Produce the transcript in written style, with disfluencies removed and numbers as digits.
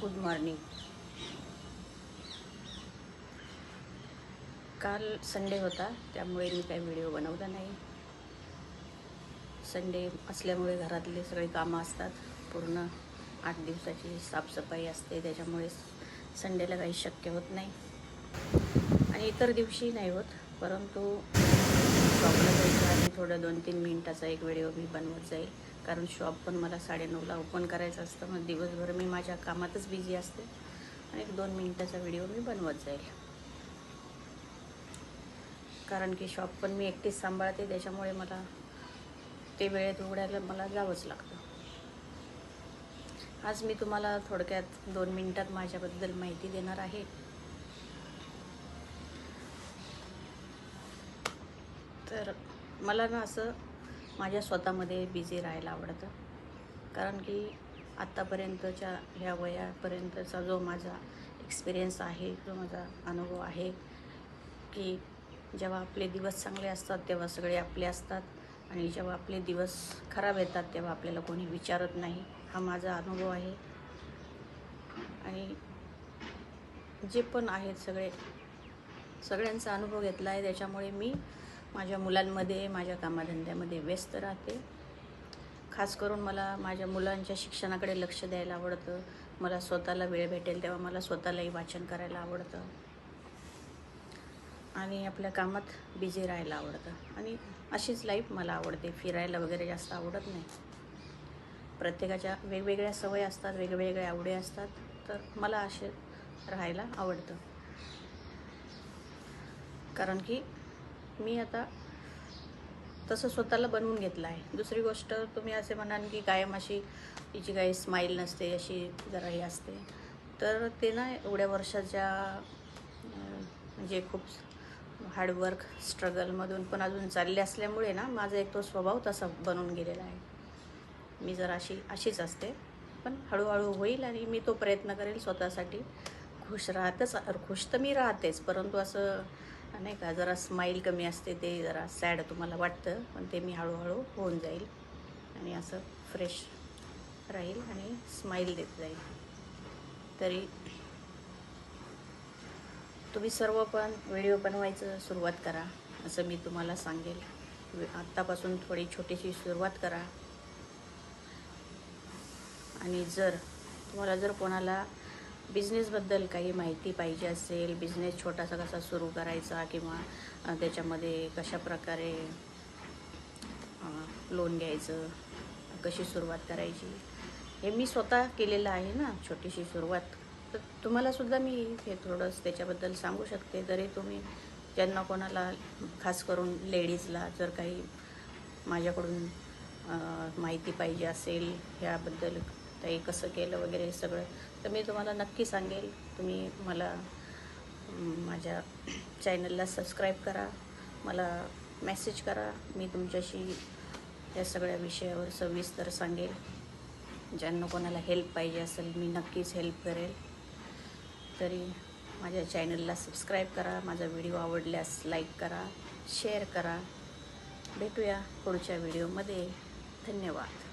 Good morning. काल Sunday होता त्यामुळे मी काही व्हिडिओ बनवला नाही। संडे असल्यामुळे घरातले सगळे कामं असतात, पूर्ण 8 दिवसाची साफसफाई असते, त्याच्यामुळे संडेला काही शक्य होत नाही आणि इतर दिवशी नाही होत। परंतु शॉपला जायच्या आधी थोडं 2-3 मिनिटाचा एक व्हिडिओ मी बनवत जाईल, कारण शॉप पण मला 9:30ला ओपन करायचं असतं। मग दिवसभर मी माझ्या कामातच बिझी असते आणि 1-2 मिनिटाचा व्हिडिओ मी बनवत जाईल, कारण की शॉप पण मी एकटीच सांभाळते, त्याच्यामुळे मला ते वेळेत उघडायला मला जावंच लागतं। आज मी तुम्हाला थोडक्यात 2 मिनिटात माझ्याबद्दल माहिती देणार आहे। तर मला ना असं माझ्या स्वतःमध्ये बिझी राहायला आवडतं, कारण की आत्तापर्यंतच्या ह्या वयापर्यंतचा जो माझा एक्सपिरियन्स आहे, जो माझा अनुभव आहे, की जेव्हा आपले दिवस चांगले असतात तेव्हा सगळे आपले असतात आणि जेव्हा आपले दिवस खराब येतात तेव्हा आपल्याला कोणी विचारत नाही। हा माझा अनुभव आहे आणि जे पण आहेत सगळ्यांचा अनुभव घेतला आहे, त्याच्यामुळे मी माझ्या मुलांमध्ये, माझ्या कामाधंद्यामध्ये व्यस्त राहते। खास करून मला माझ्या मुलांच्या शिक्षणाकडे लक्ष द्यायला आवडतं। मला स्वतःला वेळ भेटेल तेव्हा मला स्वतःलाही वाचन करायला आवडतं आणि आपल्या कामात बिझी राहायला आवडतं आणि अशीच लाईफ मला आवडते। फिरायला वगैरे जास्त आवडत नाही। प्रत्येकाच्या वेगवेगळ्या सवयी असतात, वेगवेगळ्या आवडी असतात, तर मला असे राहायला आवडतं, कारण की मी आता तसं स्वतःला बनवून घेतलं आहे। दुसरी गोष्ट, तुम्ही असे म्हणाल की कायम अशी तिची काही स्माईल नसते, अशी जरा ही असते, तर ते ना एवढ्या वर्षाच्या म्हणजे खूप हार्डवर्क स्ट्रगलमधून पण अजून चालले असल्यामुळे ना माझा एक तो स्वभाव तसा बनून गेलेला आहे। मी जरा अशीच असते, पण हळूहळू होईल आणि मी तो प्रयत्न करेल स्वतःसाठी। खुश तर मी राहतेच, परंतु असं नाही का, जरा स्माईल कमी असते, ते जरा सॅड तुम्हाला वाटतं, पण ते मी हळूहळू होऊन जाईल आणि असं फ्रेश राहील आणि स्माईल देत जाईल। तरी तुम्ही सर्व पण व्हिडिओ बनवायचं सुरुवात करा, असं मी तुम्हाला सांगेल। आत्तापासून थोडी छोटीशी सुरुवात करा आणि तुम्हाला जर कोणाला बिझनेसबद्दल काही माहिती पाहिजे असेल, बिझनेस छोटासा कसा सुरू करायचा किंवा त्याच्यामध्ये कशाप्रकारे लोन घ्यायचं, कशी सुरुवात करायची, हे मी स्वतः केलेलं आहे ना, छोटीशी सुरुवात। तर तुम्हालासुद्धा मी हे थोडंसं त्याच्याबद्दल सांगू शकते। तरी तुम्ही ज्यांना कोणाला, खास करून लेडीजला, जर काही माझ्याकडून माहिती पाहिजे असेल ह्याबद्दल, काही कसं केलं वगैरे सगळं, तर मी तुम्हाला नक्की सांगेल। तुम्ही मला माझ्या चॅनलला सबस्क्राईब करा, मला मेसेज करा, मी तुमच्याशी या सगळ्या विषयावर सविस्तर सांगेल। ज्यांना कोणाला हेल्प पाहिजे असेल मी नक्कीच हेल्प करेल। तरी माझ्या चॅनलला सबस्क्राईब करा, माझा व्हिडिओ आवडल्यास लाईक करा, शेअर करा। भेटूया पुढच्या व्हिडिओमध्ये। धन्यवाद।